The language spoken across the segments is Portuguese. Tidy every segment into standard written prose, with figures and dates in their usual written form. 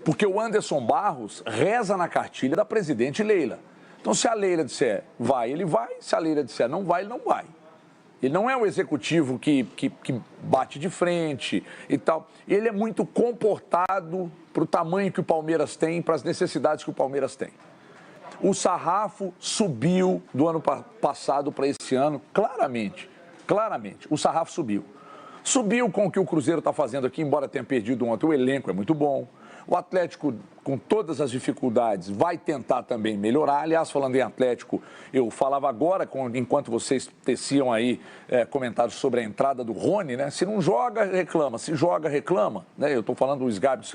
Porque o Anderson Barros reza na cartilha da presidente Leila. Então, se a Leila disser vai, ele vai. Se a Leila disser não vai, ele não vai. Ele não é um executivo que bate de frente e tal. Ele é muito comportado para o tamanho que o Palmeiras tem, para as necessidades que o Palmeiras tem. O sarrafo subiu do ano passado para esse ano, claramente. Claramente, o sarrafo subiu. Subiu com o que o Cruzeiro está fazendo aqui, embora tenha perdido ontem. O elenco é muito bom. O Atlético, com todas as dificuldades, vai tentar também melhorar. Aliás, falando em Atlético, eu falava agora, enquanto vocês teciam aí comentários sobre a entrada do Rony, né? Se não joga, reclama. Se joga, reclama. Né? Eu estou falando do Sgabi,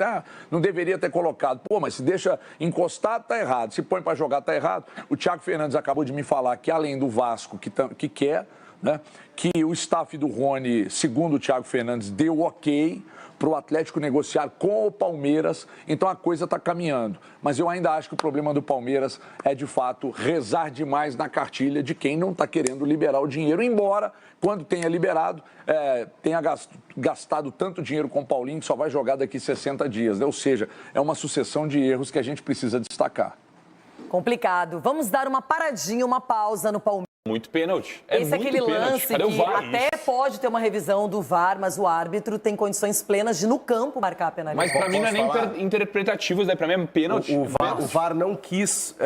não deveria ter colocado. Pô, mas se deixa encostado, tá errado. Se põe para jogar, tá errado. O Thiago Fernandes acabou de me falar que, além do Vasco, que quer, né? Que o staff do Rony, segundo o Thiago Fernandes, deu ok para o Atlético negociar com o Palmeiras, então a coisa está caminhando. Mas eu ainda acho que o problema do Palmeiras é, de fato, rezar demais na cartilha de quem não está querendo liberar o dinheiro, embora, quando tenha liberado, tenha gastado tanto dinheiro com o Paulinho que só vai jogar daqui 60 dias. Né? Ou seja, é uma sucessão de erros que a gente precisa destacar. Complicado. Vamos dar uma paradinha, uma pausa no Palmeiras. Muito pênalti. Esse é aquele lance que até pode ter uma revisão do VAR, mas o árbitro tem condições plenas de, no campo, marcar a penalidade. Mas pra mim não é nem interpretativo, pra mim é pênalti. O VAR não quis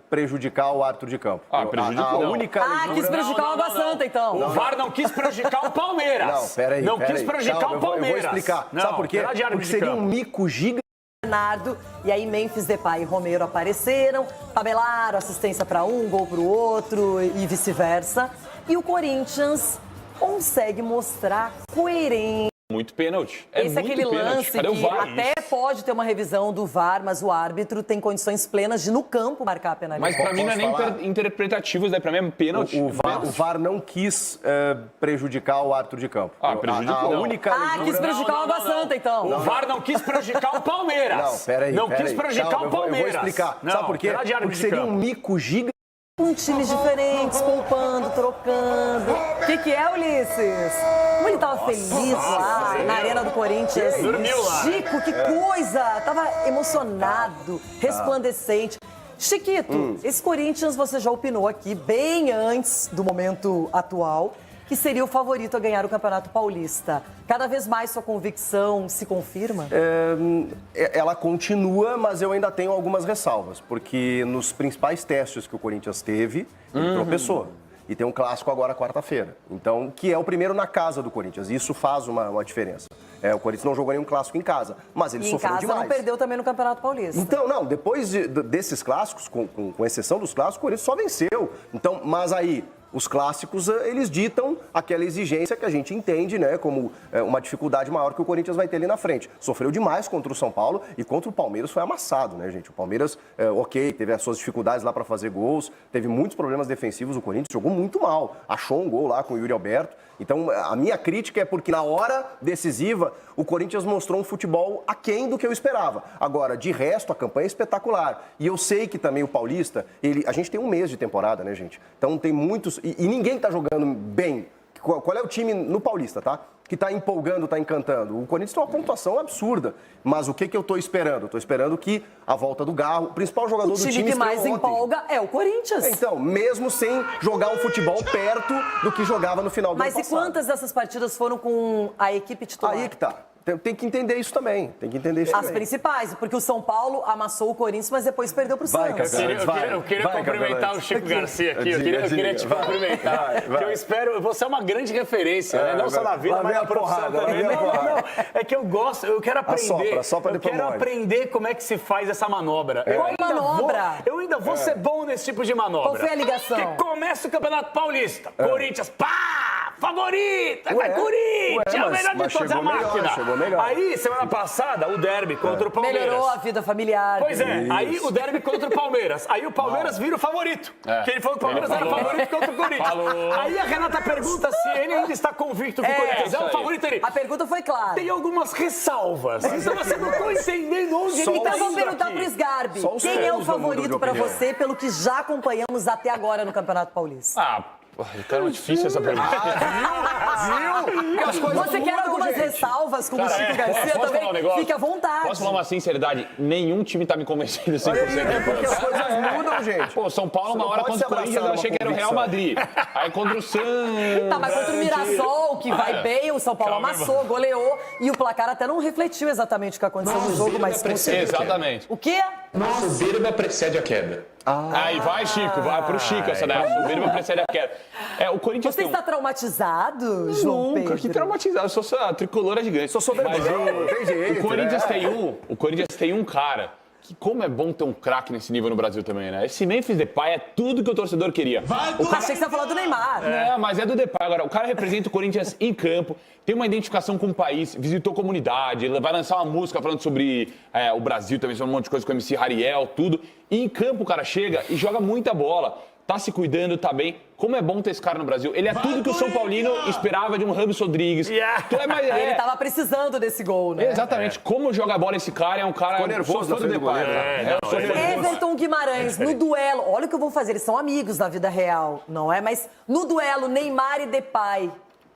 prejudicar o árbitro de campo. Prejudicou. A única leitura... quis prejudicar o Água Santa, então. O VAR não quis prejudicar o Palmeiras. Não, peraí. Não quis prejudicar o Palmeiras. Eu vou explicar. Sabe por quê? Porque seria um mico gigante. Bernardo, e aí Memphis Depay e Romero apareceram, tabelaram assistência para um, gol para o outro e vice-versa. E o Corinthians consegue mostrar coerência. Muito pênalti. Esse é aquele lance que até Isso. pode ter uma revisão do VAR, mas o árbitro tem condições plenas de, no campo, marcar a penalidade. Mas pra mim não é nem interpretativo, pra mim é pênalti. O VAR não quis prejudicar o árbitro de campo. Prejudicou. A única leitura... quis prejudicar o Água Santa, então. O VAR não quis prejudicar o Palmeiras. Não, peraí. Não quis prejudicar o Palmeiras. Eu vou explicar. Sabe por quê? Porque seria um mico gigante. Com times diferentes, poupando, trocando. O que é, Ulisses? Como ele tava feliz lá na Arena do Corinthians. Dormiu lá. Chico, que coisa! Tava emocionado, resplandecente. Chiquito, esse Corinthians você já opinou aqui, bem antes do momento atual, que seria o favorito a ganhar o Campeonato Paulista. Cada vez mais sua convicção se confirma? Ela continua, mas eu ainda tenho algumas ressalvas, porque nos principais testes que o Corinthians teve, ele tropeçou. E tem um clássico agora quarta-feira. Então, que é o primeiro na casa do Corinthians. E isso faz uma diferença. O Corinthians não jogou nenhum clássico em casa, mas ele sofreu demais. Em casa não perdeu também no Campeonato Paulista. Então, não, depois desses clássicos, com exceção dos clássicos, o Corinthians só venceu. Então, mas aí... Os clássicos, eles ditam aquela exigência que a gente entende, né, como uma dificuldade maior que o Corinthians vai ter ali na frente. Sofreu demais contra o São Paulo e contra o Palmeiras foi amassado, né, gente? O Palmeiras, teve as suas dificuldades lá para fazer gols, teve muitos problemas defensivos, o Corinthians jogou muito mal. Achou um gol lá com o Yuri Alberto. Então, a minha crítica é porque na hora decisiva, o Corinthians mostrou um futebol aquém do que eu esperava. Agora, de resto, a campanha é espetacular. E eu sei que também o Paulista, a gente tem um mês de temporada, né, gente? Então, tem muitos... E ninguém está jogando bem. Qual é o time no Paulista, tá? Que está empolgando, está encantando. O Corinthians tem uma pontuação absurda. Mas o que eu estou esperando? Estou esperando que a volta do Garro, o principal jogador do time... O time que mais empolga é o Corinthians. Então, mesmo sem jogar um futebol perto do que jogava no final do ano passado. Mas e quantas dessas partidas foram com a equipe titular? Aí que tá. Tem que entender isso também. As principais, porque o São Paulo amassou o Corinthians, mas depois perdeu pro Santos. Eu queria cumprimentar o Chico Garcia aqui. Eu queria te cumprimentar. Que eu espero... Você é uma grande referência, né? Não só na vida, mas na profissão também. Não. É que eu gosto, eu quero aprender. Eu quero aprender como é que se faz essa manobra. Qual manobra? Eu ainda vou ser bom nesse tipo de manobra. Qual foi a ligação? Que começa o Campeonato Paulista. Corinthians, pá! Favorita! Vai Corinthians! É o melhor de toda a máquina. Aí, semana passada, o derby contra o Palmeiras. Melhorou a vida familiar. Pois é, aí o derby contra o Palmeiras. Aí o Palmeiras vira o favorito. Que ele falou que o Palmeiras era favorito contra o Corinthians. Aí a Renata pergunta se ele ainda está convicto que o Corinthians é o favorito. A pergunta foi clara. Tem algumas ressalvas. Então você não está entendendo onde ele está indo. Então vamos perguntar pro Sgarbi. Quem é o favorito para você, pelo que já acompanhamos até agora no Campeonato Paulista? Cara, é difícil essa pergunta. Viu? Você quer algumas ressalvas com o Chico Garcia posso também? falar um negócio? Fique à vontade. Posso falar uma sinceridade? Nenhum time tá me convencendo 100%. Porque as coisas mudam, gente. Pô, São Paulo, uma hora pode contra o se Corinthians, eu abraçar achei que era o Real numa Madrid. Aí contra o Santos. Tá, mas contra o Mirassol, que vai bem, o São Paulo Calma, amassou, goleou, e o placar até não refletiu exatamente o que aconteceu no jogo, mas conseguiu. Exatamente. O quê? Soberba precede a queda. Aí vai, Chico, vai pro Chico essa daí. A soberba precede a queda. O Corinthians Você tem está traumatizado, João Nunca, Pedro? que traumatizado. Eu sou a tricolor gigante. Sou soberbão, tem jeito. O Corinthians tem um cara que, como é bom ter um craque nesse nível no Brasil também, né? Esse Memphis Depay é tudo que o torcedor queria. Achei que você ia falar do Neymar. Mas é do Depay. Agora, o cara representa o Corinthians em campo, tem uma identificação com o país, visitou comunidade, vai lançar uma música falando sobre o Brasil também, sobre um monte de coisa com o MC Hariel, tudo. E em campo o cara chega e joga muita bola. Tá se cuidando, tá bem. Como é bom ter esse cara no Brasil. Ele é tudo que o São Paulino esperava de um Ramos Rodrigues. Ele tava precisando desse gol, né? Exatamente. Como joga bola esse cara, é um cara... Ficou nervoso na frente do goleiro. Everton Guimarães, no duelo, olha o que eu vou fazer, eles são amigos na vida real, não é? Mas no duelo, Neymar e Depay,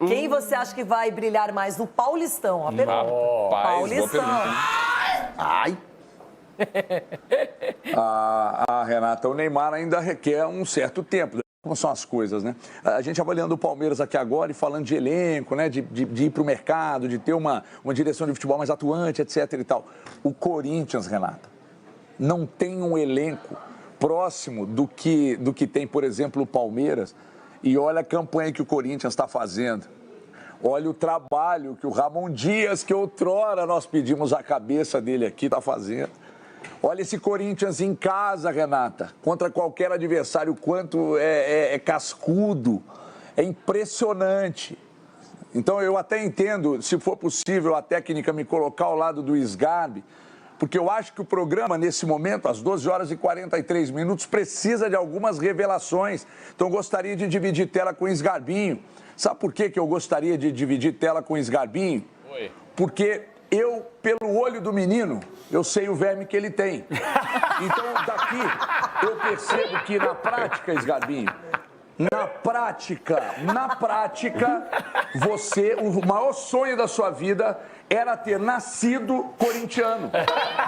quem você acha que vai brilhar mais no Paulistão? A pergunta. Paulistão. Ai. Renata, o Neymar ainda requer um certo tempo. Como são as coisas, né? A gente avaliando o Palmeiras aqui agora e falando de elenco, né? De ir para o mercado, de ter uma direção de futebol mais atuante, etc. e tal. O Corinthians, Renata, não tem um elenco próximo do que tem, por exemplo, o Palmeiras. E olha a campanha que o Corinthians está fazendo. Olha o trabalho que o Ramon Dias, que outrora nós pedimos a cabeça dele aqui, está fazendo. Olha esse Corinthians em casa, Renata, contra qualquer adversário, quanto é cascudo. É impressionante. Então eu até entendo, se for possível, a técnica me colocar ao lado do Sgarbi, porque eu acho que o programa, nesse momento, às 12 horas e 43 minutos, precisa de algumas revelações. Então eu gostaria de dividir tela com o Sgarbinho. Sabe por que eu gostaria de dividir tela com o Sgarbinho? Oi. Porque eu, pelo olho do menino, eu sei o verme que ele tem. Então, daqui, eu percebo que na prática, Sgarbinho, na prática, você, o maior sonho da sua vida era ter nascido corintiano.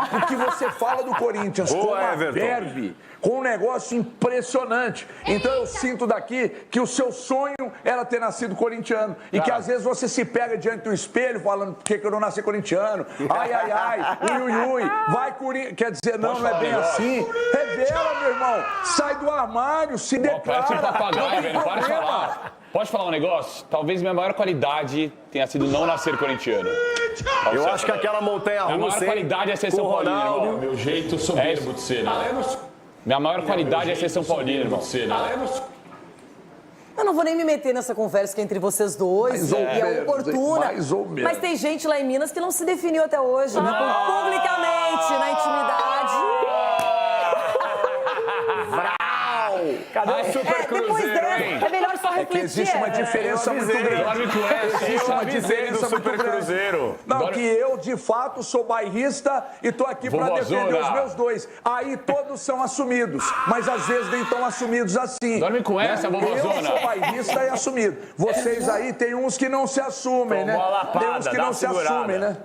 Porque você fala do Corinthians com uma verve, com um negócio impressionante. Então eu sinto daqui que o seu sonho era ter nascido corintiano. E que às vezes você se pega diante do espelho falando por que eu não nasci corintiano? Ai, ai, ai, ui, ui, ui, vai Corinthians. Quer dizer, não é bem assim. Revela, meu irmão. Sai do armário, se declara. Parece papagaio, velho, para de falar. Pode falar um negócio? Talvez minha maior qualidade tenha sido não nascer corintiano. Eu acho que aquela montanha-russa... A maior qualidade é ser São Paulino, irmão. Meu jeito soberbo de ser, né? Minha maior qualidade é ser São Paulino, irmão. Eu não vou nem me meter nessa conversa que é entre vocês dois, e é oportuna. Mais ou menos. Mas tem gente lá em Minas que não se definiu até hoje, né? Publicamente, na intimidade. Cadê o Super Depois dessa, é melhor só refletir. Que existe uma diferença muito grande. Existe uma diferença muito grande. Não, que eu, de fato, sou bairrista e tô aqui para defender os meus dois. Aí todos são assumidos, mas às vezes nem tão assumidos assim. Dorme com essa, vovozona. Eu sou bairrista e assumido. Vocês aí tem uns que não se assumem, né? Tem uns que não se assumem, né?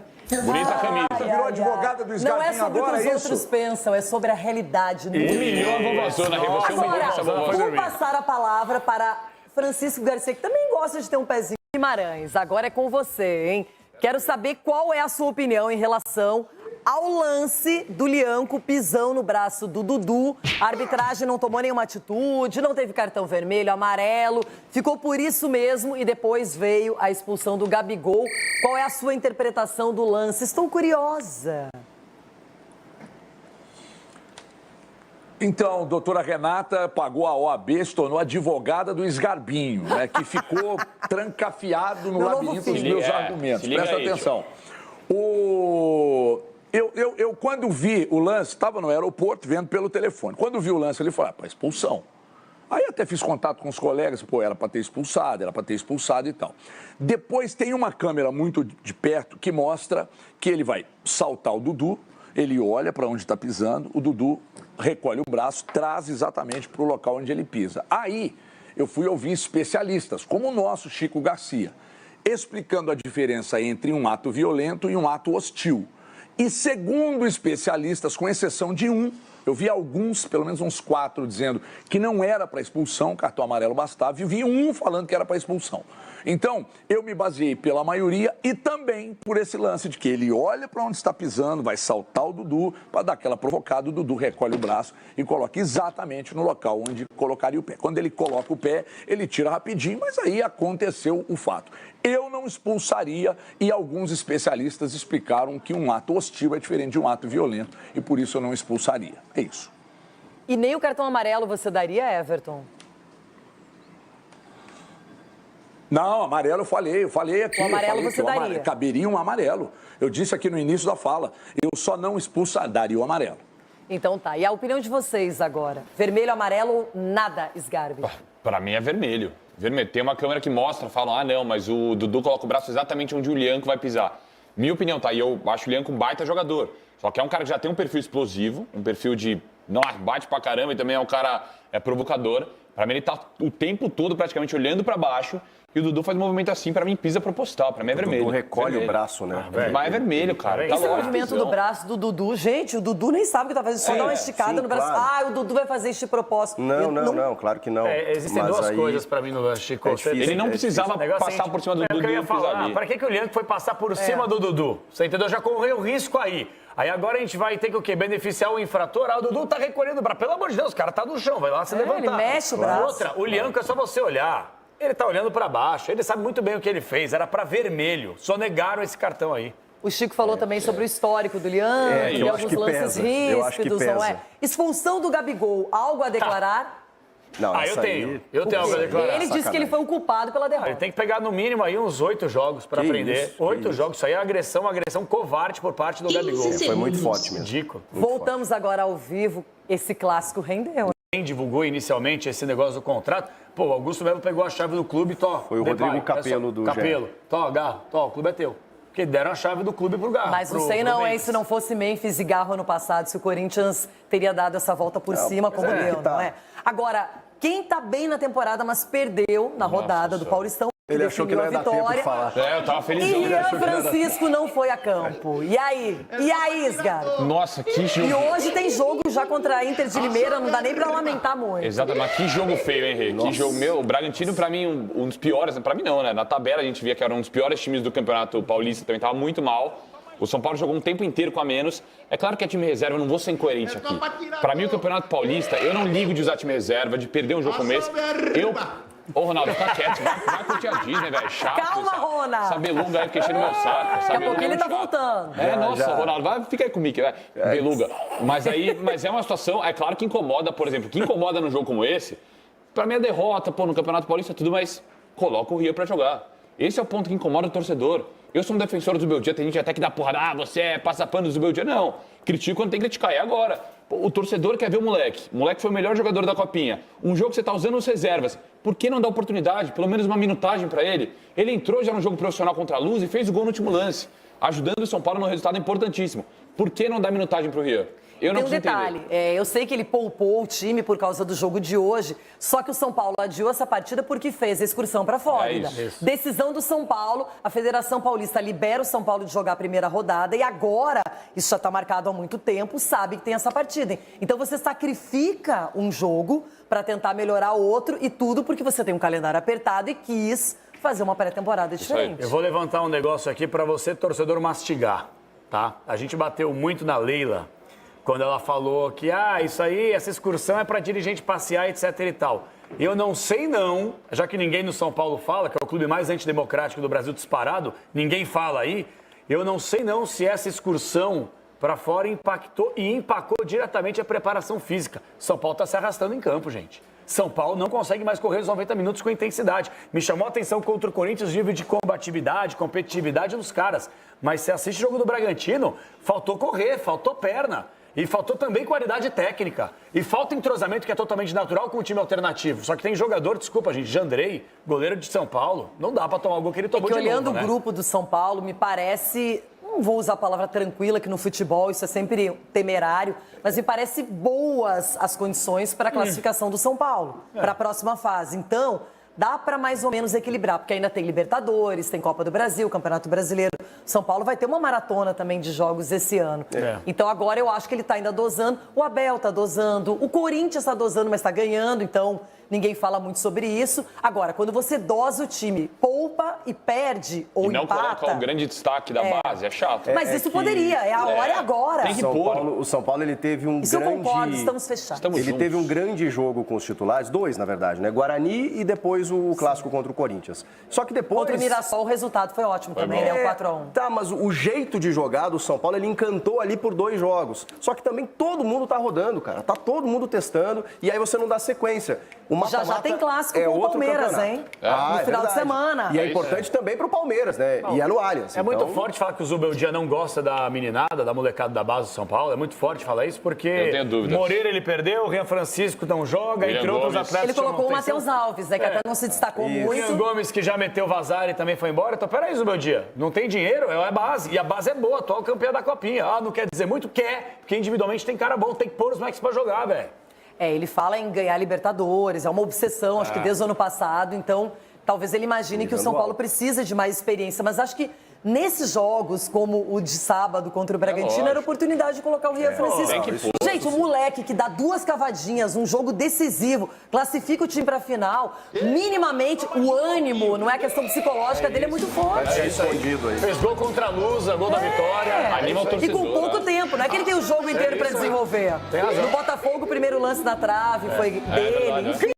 Bonita camisa. Você virou advogada do Sgarbinho agora, Não é sobre o que os isso? outros pensam, é sobre a realidade. Humilhou a vovozona, você humilhou essa Agora, vovozona. vamos passar a palavra para Francisco Garcia, que também gosta de ter um pezinho em Guimarães. Agora é com você, hein? Quero saber qual é a sua opinião em relação ao lance do Lianco, pisão no braço do Dudu. A arbitragem não tomou nenhuma atitude, não teve cartão vermelho, amarelo. Ficou por isso mesmo e depois veio a expulsão do Gabigol. Qual é a sua interpretação do lance? Estou curiosa. Então, doutora Renata pagou a OAB, se tornou advogada do Sgarbinho, né, que ficou trancafiado no labirinto dos meus argumentos. Presta atenção. Eu, quando vi o lance, estava no aeroporto vendo pelo telefone. Quando vi o lance, ele falou, expulsão. Aí até fiz contato com os colegas, era para ter expulsado e tal. Depois tem uma câmera muito de perto que mostra que ele vai saltar o Dudu, ele olha para onde está pisando, o Dudu recolhe o braço, traz exatamente para o local onde ele pisa. Aí eu fui ouvir especialistas, como o nosso Chico Garcia, explicando a diferença entre um ato violento e um ato hostil. E segundo especialistas, com exceção de um, eu vi alguns, pelo menos uns 4, dizendo que não era para expulsão, cartão amarelo bastava, e vi um falando que era para expulsão. Então, eu me baseei pela maioria e também por esse lance de que ele olha para onde está pisando, vai saltar o Dudu, para dar aquela provocada, o Dudu recolhe o braço e coloca exatamente no local onde colocaria o pé. Quando ele coloca o pé, ele tira rapidinho, mas aí aconteceu o fato. Eu não expulsaria e alguns especialistas explicaram que um ato hostil é diferente de um ato violento e por isso eu não expulsaria. É isso. E nem o cartão amarelo você daria, Everton? Não, amarelo eu falei aqui. O amarelo você daria? Caberia um amarelo. Eu disse aqui no início da fala, eu só não daria o amarelo. Então tá, e a opinião de vocês agora? Vermelho, amarelo, nada, Sgarbi? Pra mim é vermelho. Vermelho. Tem uma câmera que mostra, falam, não, mas o Dudu coloca o braço exatamente onde o Lianco vai pisar. Minha opinião, tá? E eu acho o Lianco um baita jogador. Só que é um cara que já tem um perfil explosivo, um perfil de não bate pra caramba e também é um cara provocador. Pra mim ele tá o tempo todo praticamente olhando pra baixo e o Dudu faz um movimento assim, pra mim pisa proposital, pra mim é vermelho. O Dudu recolhe vermelho. o braço, né? Mas é vermelho, cara. Tá Esse movimento do braço do Dudu, gente, o Dudu nem sabe o que tá fazendo, só dá uma esticada no braço. Claro. O Dudu vai fazer este propósito. Não, claro que não. Existem Mas duas aí coisas pra mim no Chico. Ele não precisava passar por cima do Dudu e pisar ali. Pra que o Lianco foi passar por cima do Dudu? Você entendeu? Já correu risco aí. Aí agora a gente vai ter que o quê? Beneficiar o infrator? O Dudu tá recolhendo o braço. Pelo amor de Deus, o cara tá no chão, vai lá se levantar. Ele mexe o braço. Outra, o Lianco é só você olhar. Ele tá olhando pra baixo, ele sabe muito bem o que ele fez, era pra vermelho. Só negaram esse cartão aí. O Chico falou também sobre o histórico do Lianco, de alguns lances ríspidos, não é? Expulsão do Gabigol, algo a declarar? Não, eu tenho algo a declarar. Ele disse que ele foi o culpado pela derrota. Ele tem que pegar no mínimo aí uns 8 jogos pra aprender. 8 jogos, isso aí é agressão covarde por parte do Gabigol. Foi muito forte mesmo. Ridículo. Voltamos agora ao vivo, esse clássico rendeu. Quem divulgou inicialmente esse negócio do contrato, o Augusto Melo pegou a chave do clube, Foi o Rodrigo Capello do Capello, Garro, o clube é teu. Porque deram a chave do clube pro Garro. Mas não sei não, hein, se não fosse Memphis e Garro ano passado, se o Corinthians teria dado essa volta por cima, como deu, não é? Agora, quem tá bem na temporada, mas perdeu na rodada do Paulistão, ele achou que não ia dar tempo de falar. Eu tava feliz. E Rian Francisco não foi a campo. E aí, Sgar? Nossa, que jogo. E hoje tem jogo já contra a Inter de Limeira, não dá nem pra lamentar muito. Exatamente, mas que jogo feio, hein, Rê? Que jogo meu. O Bragantino, pra mim, um dos piores. Pra mim não, né? Na tabela a gente via que era um dos piores times do Campeonato Paulista, também tava muito mal. O São Paulo jogou um tempo inteiro com a menos. É claro que é time reserva, eu não vou ser incoerente aqui. Pra mim, o Campeonato Paulista, eu não ligo de usar time reserva, de perder um jogo começo. Ô, Ronaldo, fica quieto. Vai curtir a Disney, velho. Chato. Calma, Rona. Essa beluga aí, fica enchendo meu saco. Daqui a pouquinho ele tá voltando. Nossa, Ronaldo, fica aí comigo, beluga. Mas é uma situação, é claro que incomoda, por exemplo, que incomoda num jogo como esse, pra mim é derrota, no Campeonato Paulista tudo, mas coloca o Rio pra jogar. Esse é o ponto que incomoda o torcedor. Eu sou um defensor do Zubeldia, tem gente até que dá porrada, você é passa-pano do Zubeldia. Não, critico quando tem que criticar, é agora. O torcedor quer ver o moleque. O moleque foi o melhor jogador da Copinha. Um jogo que você tá usando as reservas. Por que não dar oportunidade, pelo menos uma minutagem pra ele? Ele entrou já no jogo profissional contra a Luz e fez o gol no último lance, ajudando o São Paulo num resultado importantíssimo. Por que não dar minutagem pro Rian? Eu não Tem um detalhe, eu sei que ele poupou o time por causa do jogo de hoje, só que o São Paulo adiou essa partida porque fez a excursão para Flórida. Decisão do São Paulo, a Federação Paulista libera o São Paulo de jogar a primeira rodada e agora, isso já está marcado há muito tempo, sabe que tem essa partida. Então você sacrifica um jogo para tentar melhorar outro e tudo porque você tem um calendário apertado e quis fazer uma pré-temporada diferente. Eu vou levantar um negócio aqui para você, torcedor, mastigar, tá? A gente bateu muito na Leila quando ela falou que, isso aí, essa excursão é para dirigente passear, etc e tal. Eu não sei não, já que ninguém no São Paulo fala, que é o clube mais antidemocrático do Brasil disparado, ninguém fala aí, eu não sei não se essa excursão para fora impactou e empacou diretamente a preparação física. São Paulo está se arrastando em campo, gente. São Paulo não consegue mais correr os 90 minutos com intensidade. Me chamou a atenção contra o Corinthians o nível de combatividade, competitividade dos caras. Mas se assiste o jogo do Bragantino, faltou correr, faltou perna. E faltou também qualidade técnica. E falta entrosamento que é totalmente natural com o time alternativo. Só que tem jogador, desculpa, gente, Jandrei, goleiro de São Paulo. Não dá pra tomar o gol que ele tomou de novo, olhando o grupo do São Paulo, me parece não vou usar a palavra tranquila, que no futebol isso é sempre temerário, mas me parece boas as condições para a classificação do São Paulo, para a próxima fase. Então, dá para mais ou menos equilibrar, porque ainda tem Libertadores, tem Copa do Brasil, Campeonato Brasileiro. São Paulo vai ter uma maratona também de jogos esse ano. Então agora eu acho que ele está ainda dosando. O Abel está dosando, o Corinthians está dosando, mas está ganhando, então ninguém fala muito sobre isso. Agora, quando você dosa o time, poupa e perde ou e não empata... coloca o grande destaque da base, é chato. Mas isso poderia, a hora é agora. Tem que O São Paulo ele teve um isso grande... eu concordo, estamos fechados. Estamos juntos. Teve um grande jogo com os titulares, 2 na verdade, né? Guarani e depois o clássico contra o Corinthians. Só que depois... Contra o Mirassol o resultado foi ótimo também, né? O 4-1. Tá, mas o jeito de jogar do São Paulo, ele encantou ali por 2 jogos. Só que também todo mundo tá rodando, cara. Tá todo mundo testando e aí você não dá sequência. O mata-mata Já tem clássico com o outro Palmeiras, campeonato. hein? No final de semana. E é importante também pro Palmeiras, né? E é no Allianz. É muito forte falar que o Zubeldia não gosta da meninada, da molecada da base do São Paulo. É muito forte falar isso porque Eu tenho dúvidas. Moreira ele perdeu, o Rian Francisco não joga, William entre outros Gomes. atletas. Ele colocou o chamam atenção. Matheus Alves, né? Que até não se destacou O muito. Rian Gomes, que já meteu vazar e também foi embora. Então, peraí, Zubeldia, não tem dinheiro, é a base. E a base é boa, atual campeã da Copinha. Ah, não quer dizer muito? Quer, porque individualmente tem cara bom, tem que pôr os moleques pra jogar, velho. Ele fala em ganhar Libertadores, é uma obsessão, acho que desde o ano passado. Então, talvez ele imagine que o São Paulo precisa de mais experiência. Mas acho que nesses jogos, como o de sábado contra o Bragantino, era oportunidade de colocar o Rian Francisco. Gente, o moleque que dá 2 cavadinhas, um jogo decisivo, classifica o time pra final, minimamente o ânimo, não é questão psicológica dele, é muito forte. É escondido aí. Fez gol contra a Lusa, gol da vitória. Anima o E torcedor. com pouco tempo, não é que ele tem o jogo inteiro pra desenvolver. Tem razão. No Botafogo, o primeiro lance na trave foi dele. verdade, Enfim,